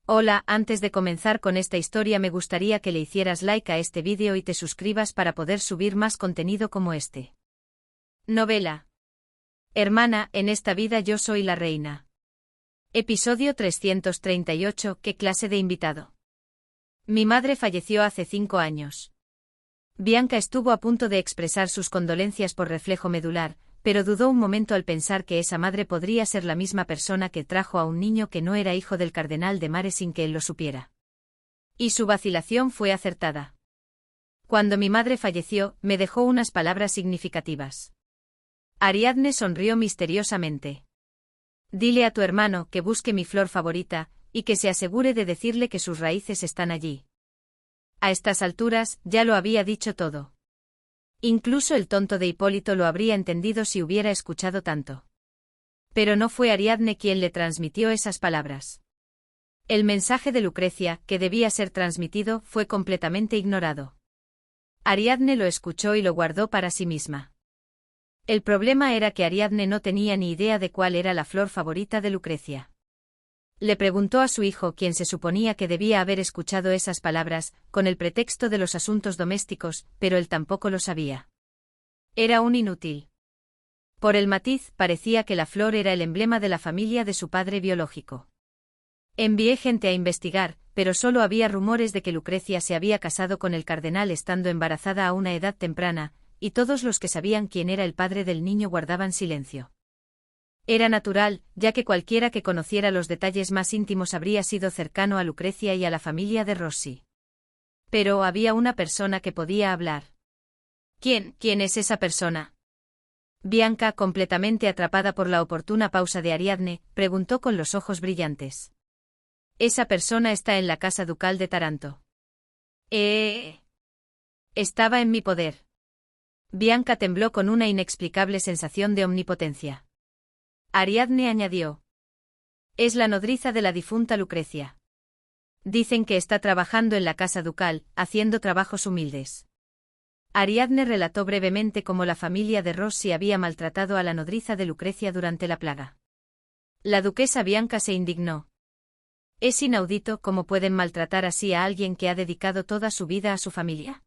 Hola, antes de comenzar con esta historia me gustaría que le hicieras like a este vídeo y te suscribas para poder subir más contenido como este. Novela. Hermana, en esta vida yo soy la reina. Episodio 338. ¿Qué clase de invitado? Mi madre falleció hace 5 años. Bianca estuvo a punto de expresar sus condolencias por reflejo medular, pero dudó un momento al pensar que esa madre podría ser la misma persona que trajo a un niño que no era hijo del cardenal de Mare sin que él lo supiera. Y su vacilación fue acertada. Cuando mi madre falleció, me dejó unas palabras significativas. Ariadne sonrió misteriosamente. Dile a tu hermano que busque mi flor favorita, y que se asegure de decirle que sus raíces están allí. A estas alturas, ya lo había dicho todo. Incluso el tonto de Hipólito lo habría entendido si hubiera escuchado tanto. Pero no fue Ariadne quien le transmitió esas palabras. El mensaje de Lucrecia, que debía ser transmitido, fue completamente ignorado. Ariadne lo escuchó y lo guardó para sí misma. El problema era que Ariadne no tenía ni idea de cuál era la flor favorita de Lucrecia. Le preguntó a su hijo, quien se suponía que debía haber escuchado esas palabras, con el pretexto de los asuntos domésticos, pero él tampoco lo sabía. Era un inútil. Por el matiz, parecía que la flor era el emblema de la familia de su padre biológico. Envié gente a investigar, pero solo había rumores de que Lucrecia se había casado con el cardenal estando embarazada a una edad temprana, y todos los que sabían quién era el padre del niño guardaban silencio. Era natural, ya que cualquiera que conociera los detalles más íntimos habría sido cercano a Lucrecia y a la familia de Rossi. Pero había una persona que podía hablar. ¿Quién es esa persona? Bianca, completamente atrapada por la oportuna pausa de Ariadne, preguntó con los ojos brillantes. Esa persona está en la casa ducal de Taranto. Estaba en mi poder. Bianca tembló con una inexplicable sensación de omnipotencia. Ariadne añadió. Es la nodriza de la difunta Lucrecia. Dicen que está trabajando en la casa ducal, haciendo trabajos humildes. Ariadne relató brevemente cómo la familia de Rossi había maltratado a la nodriza de Lucrecia durante la plaga. La duquesa Bianca se indignó. Es inaudito cómo pueden maltratar así a alguien que ha dedicado toda su vida a su familia.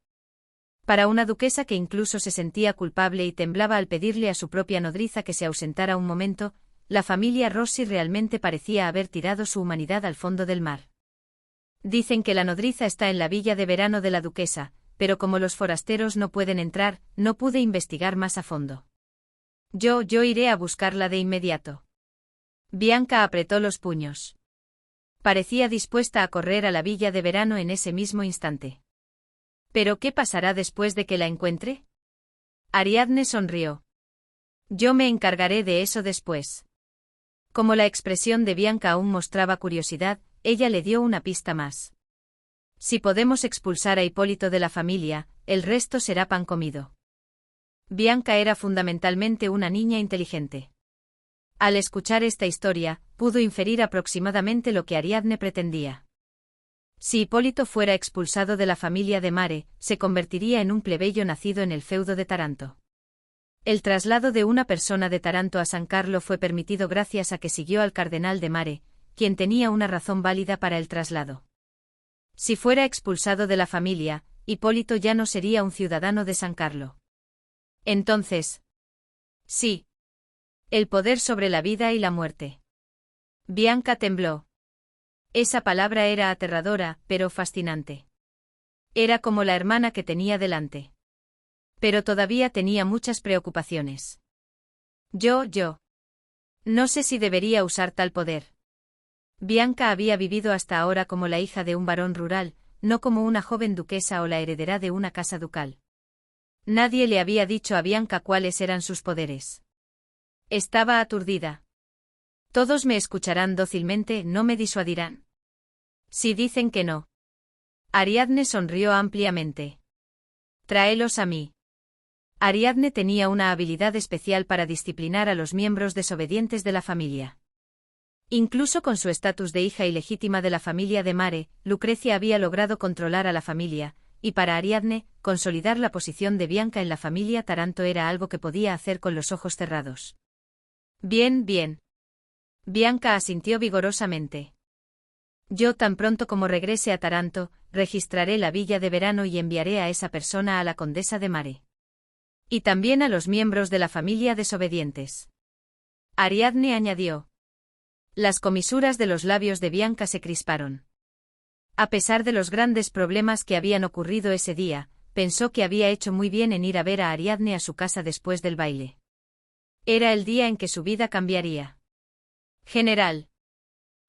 Para una duquesa que incluso se sentía culpable y temblaba al pedirle a su propia nodriza que se ausentara un momento, la familia Rossi realmente parecía haber tirado su humanidad al fondo del mar. Dicen que la nodriza está en la villa de verano de la duquesa, pero como los forasteros no pueden entrar, no pude investigar más a fondo. Yo iré a buscarla de inmediato. Bianca apretó los puños. Parecía dispuesta a correr a la villa de verano en ese mismo instante. ¿Pero qué pasará después de que la encuentre? Ariadne sonrió. Yo me encargaré de eso después. Como la expresión de Bianca aún mostraba curiosidad, ella le dio una pista más. Si podemos expulsar a Hipólito de la familia, el resto será pan comido. Bianca era fundamentalmente una niña inteligente. Al escuchar esta historia, pudo inferir aproximadamente lo que Ariadne pretendía. Si Hipólito fuera expulsado de la familia de Mare, se convertiría en un plebeyo nacido en el feudo de Taranto. El traslado de una persona de Taranto a San Carlo fue permitido gracias a que siguió al cardenal de Mare, quien tenía una razón válida para el traslado. Si fuera expulsado de la familia, Hipólito ya no sería un ciudadano de San Carlo. Entonces, sí. El poder sobre la vida y la muerte. Bianca tembló. Esa palabra era aterradora, pero fascinante. Era como la hermana que tenía delante. Pero todavía tenía muchas preocupaciones. Yo. No sé si debería usar tal poder. Bianca había vivido hasta ahora como la hija de un varón rural, no como una joven duquesa o la heredera de una casa ducal. Nadie le había dicho a Bianca cuáles eran sus poderes. Estaba aturdida. Todos me escucharán dócilmente, no me disuadirán. Si dicen que no. Ariadne sonrió ampliamente. Tráelos a mí. Ariadne tenía una habilidad especial para disciplinar a los miembros desobedientes de la familia. Incluso con su estatus de hija ilegítima de la familia de Mare, Lucrecia había logrado controlar a la familia, y para Ariadne, consolidar la posición de Bianca en la familia Taranto era algo que podía hacer con los ojos cerrados. Bien. Bianca asintió vigorosamente. Yo tan pronto como regrese a Taranto, registraré la villa de verano y enviaré a esa persona a la condesa de Mare. Y también a los miembros de la familia desobedientes. Ariadne añadió. Las comisuras de los labios de Bianca se crisparon. A pesar de los grandes problemas que habían ocurrido ese día, pensó que había hecho muy bien en ir a ver a Ariadne a su casa después del baile. Era el día en que su vida cambiaría. General.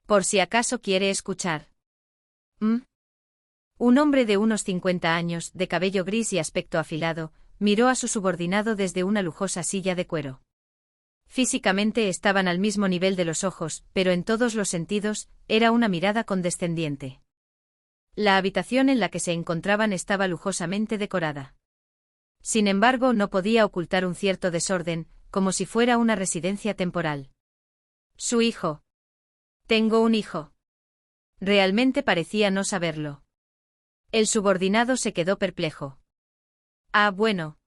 Por si acaso quiere escuchar. Un hombre de unos 50 años, de cabello gris y aspecto afilado, miró a su subordinado desde una lujosa silla de cuero. Físicamente estaban al mismo nivel de los ojos, pero en todos los sentidos, era una mirada condescendiente. La habitación en la que se encontraban estaba lujosamente decorada. Sin embargo, no podía ocultar un cierto desorden, como si fuera una residencia temporal. Su hijo. Tengo un hijo. Realmente parecía no saberlo. El subordinado se quedó perplejo. Ah, bueno.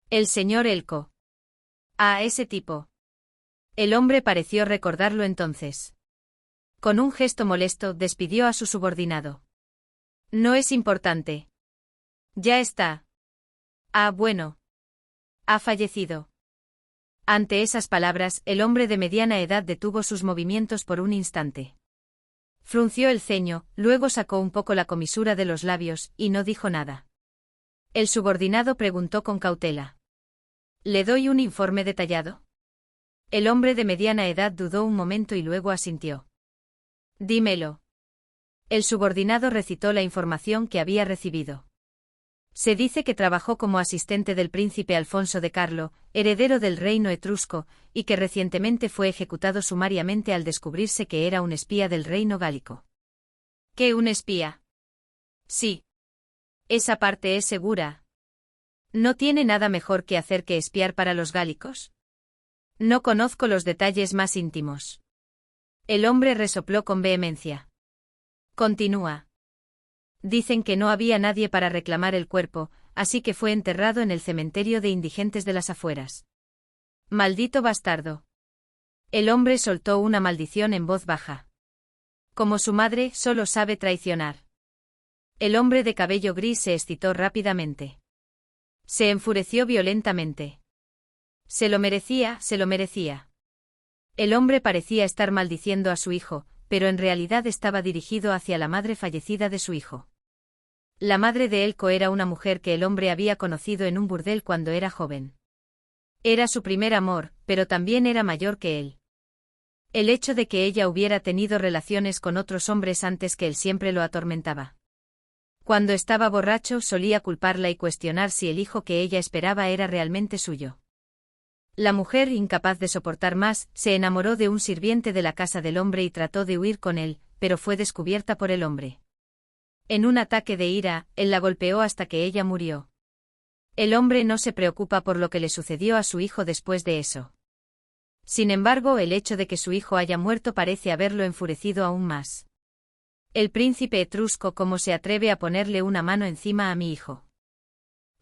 El señor Elko. Ah, ese tipo. El hombre pareció recordarlo entonces. Con un gesto molesto despidió a su subordinado. No es importante. Ya está. Ah, bueno. Ha fallecido. Ante esas palabras, el hombre de mediana edad detuvo sus movimientos por un instante. Frunció el ceño, luego sacó un poco la comisura de los labios, y no dijo nada. El subordinado preguntó con cautela. ¿Le doy un informe detallado? El hombre de mediana edad dudó un momento y luego asintió. Dímelo. El subordinado recitó la información que había recibido. Se dice que trabajó como asistente del príncipe Alfonso de Carlo, heredero del reino etrusco, y que recientemente fue ejecutado sumariamente al descubrirse que era un espía del reino gálico. ¿Qué, un espía? Sí. Esa parte es segura. ¿No tiene nada mejor que hacer que espiar para los gálicos? No conozco los detalles más íntimos. El hombre resopló con vehemencia. Continúa. Dicen que no había nadie para reclamar el cuerpo, así que fue enterrado en el cementerio de indigentes de las afueras. Maldito bastardo. El hombre soltó una maldición en voz baja. Como su madre, solo sabe traicionar. El hombre de cabello gris se excitó rápidamente. Se enfureció violentamente. Se lo merecía, se lo merecía. El hombre parecía estar maldiciendo a su hijo, pero en realidad estaba dirigido hacia la madre fallecida de su hijo. La madre de Elko era una mujer que el hombre había conocido en un burdel cuando era joven. Era su primer amor, pero también era mayor que él. El hecho de que ella hubiera tenido relaciones con otros hombres antes que él siempre lo atormentaba. Cuando estaba borracho solía culparla y cuestionar si el hijo que ella esperaba era realmente suyo. La mujer, incapaz de soportar más, se enamoró de un sirviente de la casa del hombre y trató de huir con él, pero fue descubierta por el hombre. En un ataque de ira, él la golpeó hasta que ella murió. El hombre no se preocupa por lo que le sucedió a su hijo después de eso. Sin embargo, el hecho de que su hijo haya muerto parece haberlo enfurecido aún más. El príncipe etrusco, ¿cómo se atreve a ponerle una mano encima a mi hijo?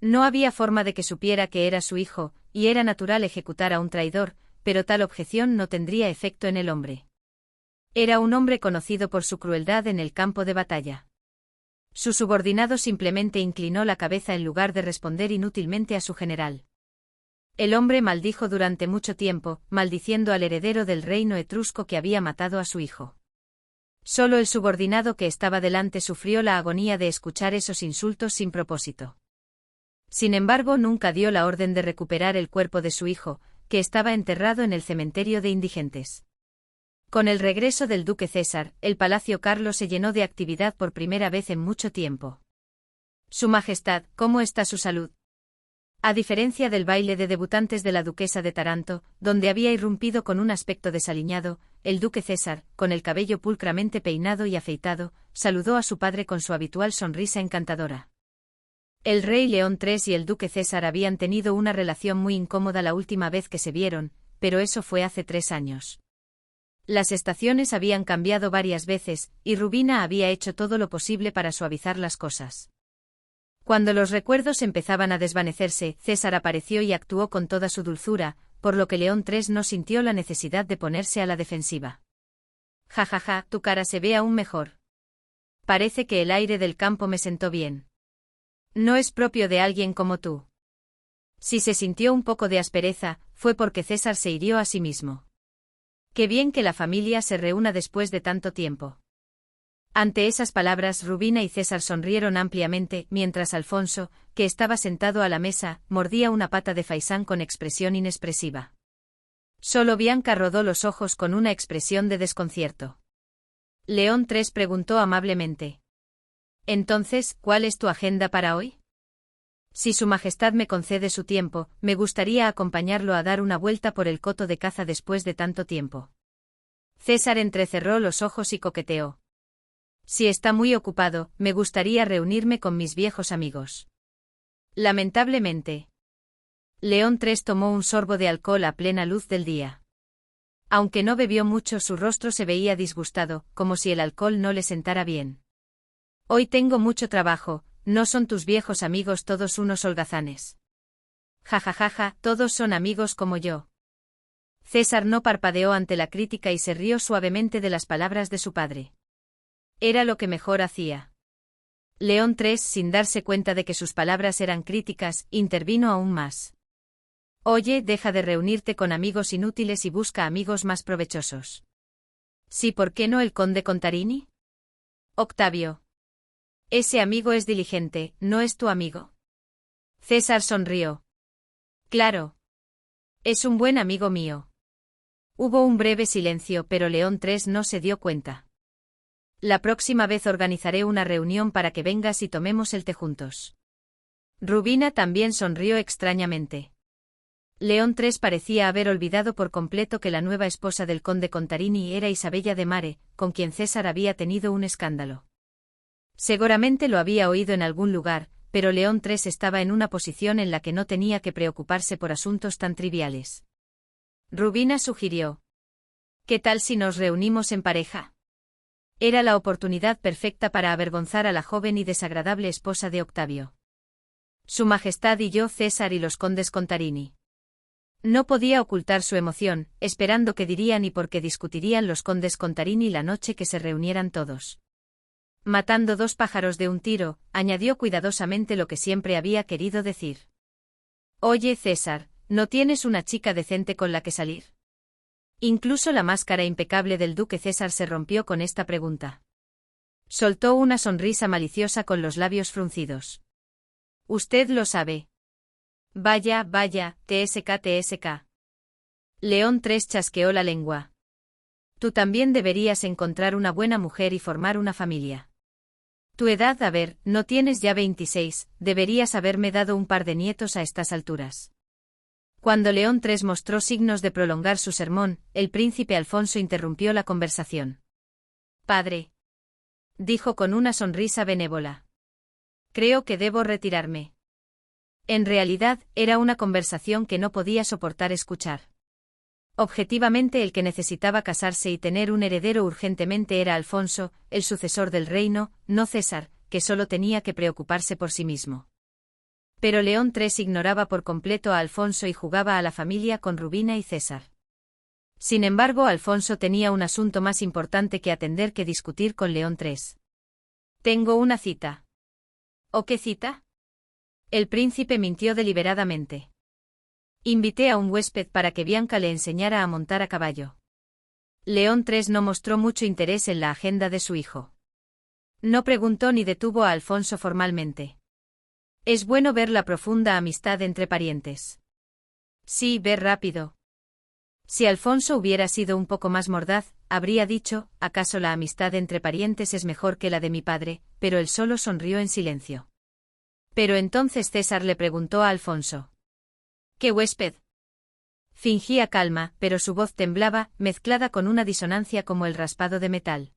No había forma de que supiera que era su hijo, y era natural ejecutar a un traidor, pero tal objeción no tendría efecto en el hombre. Era un hombre conocido por su crueldad en el campo de batalla. Su subordinado simplemente inclinó la cabeza en lugar de responder inútilmente a su general. El hombre maldijo durante mucho tiempo, maldiciendo al heredero del reino etrusco que había matado a su hijo. Solo el subordinado que estaba delante sufrió la agonía de escuchar esos insultos sin propósito. Sin embargo, nunca dio la orden de recuperar el cuerpo de su hijo, que estaba enterrado en el cementerio de indigentes. Con el regreso del duque César, el Palacio Carlo se llenó de actividad por primera vez en mucho tiempo. Su Majestad, ¿cómo está su salud? A diferencia del baile de debutantes de la duquesa de Taranto, donde había irrumpido con un aspecto desaliñado, el duque César, con el cabello pulcramente peinado y afeitado, saludó a su padre con su habitual sonrisa encantadora. El rey León III y el duque César habían tenido una relación muy incómoda la última vez que se vieron, pero eso fue hace 3 años. Las estaciones habían cambiado varias veces, y Rubina había hecho todo lo posible para suavizar las cosas. Cuando los recuerdos empezaban a desvanecerse, César apareció y actuó con toda su dulzura, por lo que León III no sintió la necesidad de ponerse a la defensiva. Jajaja, tu cara se ve aún mejor. Parece que el aire del campo me sentó bien. No es propio de alguien como tú. Si se sintió un poco de aspereza, fue porque César se hirió a sí mismo. Qué bien que la familia se reúna después de tanto tiempo. Ante esas palabras, Rubina y César sonrieron ampliamente, mientras Alfonso, que estaba sentado a la mesa, mordía una pata de faisán con expresión inexpresiva. Solo Bianca rodó los ojos con una expresión de desconcierto. León III preguntó amablemente. Entonces, ¿cuál es tu agenda para hoy? Si Su Majestad me concede su tiempo, me gustaría acompañarlo a dar una vuelta por el coto de caza después de tanto tiempo. César entrecerró los ojos y coqueteó. Si está muy ocupado, me gustaría reunirme con mis viejos amigos. Lamentablemente. León III tomó un sorbo de alcohol a plena luz del día. Aunque no bebió mucho, su rostro se veía disgustado, como si el alcohol no le sentara bien. Hoy tengo mucho trabajo, ¿no son tus viejos amigos todos unos holgazanes? Jajajaja, todos son amigos como yo. César no parpadeó ante la crítica y se rió suavemente de las palabras de su padre. Era lo que mejor hacía. León III, sin darse cuenta de que sus palabras eran críticas, intervino aún más. Oye, deja de reunirte con amigos inútiles y busca amigos más provechosos. Sí, ¿por qué no el conde Contarini? Octavio. Ese amigo es diligente, ¿no es tu amigo? César sonrió. Claro. Es un buen amigo mío. Hubo un breve silencio, pero León III no se dio cuenta. La próxima vez organizaré una reunión para que vengas y tomemos el té juntos. Rubina también sonrió extrañamente. León III parecía haber olvidado por completo que la nueva esposa del conde Contarini era Isabella de Mare, con quien César había tenido un escándalo. Seguramente lo había oído en algún lugar, pero León III estaba en una posición en la que no tenía que preocuparse por asuntos tan triviales. Rubina sugirió. ¿Qué tal si nos reunimos en pareja? Era la oportunidad perfecta para avergonzar a la joven y desagradable esposa de Octavio. Su Majestad y yo, César y los condes Contarini. No podía ocultar su emoción, esperando qué dirían y por qué discutirían los condes Contarini la noche que se reunieran todos. Matando dos pájaros de un tiro, añadió cuidadosamente lo que siempre había querido decir. Oye, César, ¿no tienes una chica decente con la que salir? Incluso la máscara impecable del duque César se rompió con esta pregunta. Soltó una sonrisa maliciosa con los labios fruncidos. Usted lo sabe. Vaya, vaya, TSK. León III chasqueó la lengua. Tú también deberías encontrar una buena mujer y formar una familia. Tu edad, a ver, no tienes ya 26, deberías haberme dado un par de nietos a estas alturas. Cuando León III mostró signos de prolongar su sermón, el príncipe Alfonso interrumpió la conversación. Padre. Dijo con una sonrisa benévola. Creo que debo retirarme. En realidad, era una conversación que no podía soportar escuchar. Objetivamente el que necesitaba casarse y tener un heredero urgentemente era Alfonso, el sucesor del reino, no César, que solo tenía que preocuparse por sí mismo. Pero León III ignoraba por completo a Alfonso y jugaba a la familia con Rubina y César. Sin embargo, Alfonso tenía un asunto más importante que atender que discutir con León III. Tengo una cita. ¿O qué cita? El príncipe mintió deliberadamente. Invité a un huésped para que Bianca le enseñara a montar a caballo. León III no mostró mucho interés en la agenda de su hijo. No preguntó ni detuvo a Alfonso formalmente. Es bueno ver la profunda amistad entre parientes. Sí, ver rápido. Si Alfonso hubiera sido un poco más mordaz, habría dicho, ¿acaso la amistad entre parientes es mejor que la de mi padre? Pero él solo sonrió en silencio. Pero entonces César le preguntó a Alfonso. ¿Qué huésped? Fingía calma, pero su voz temblaba, mezclada con una disonancia como el raspado de metal.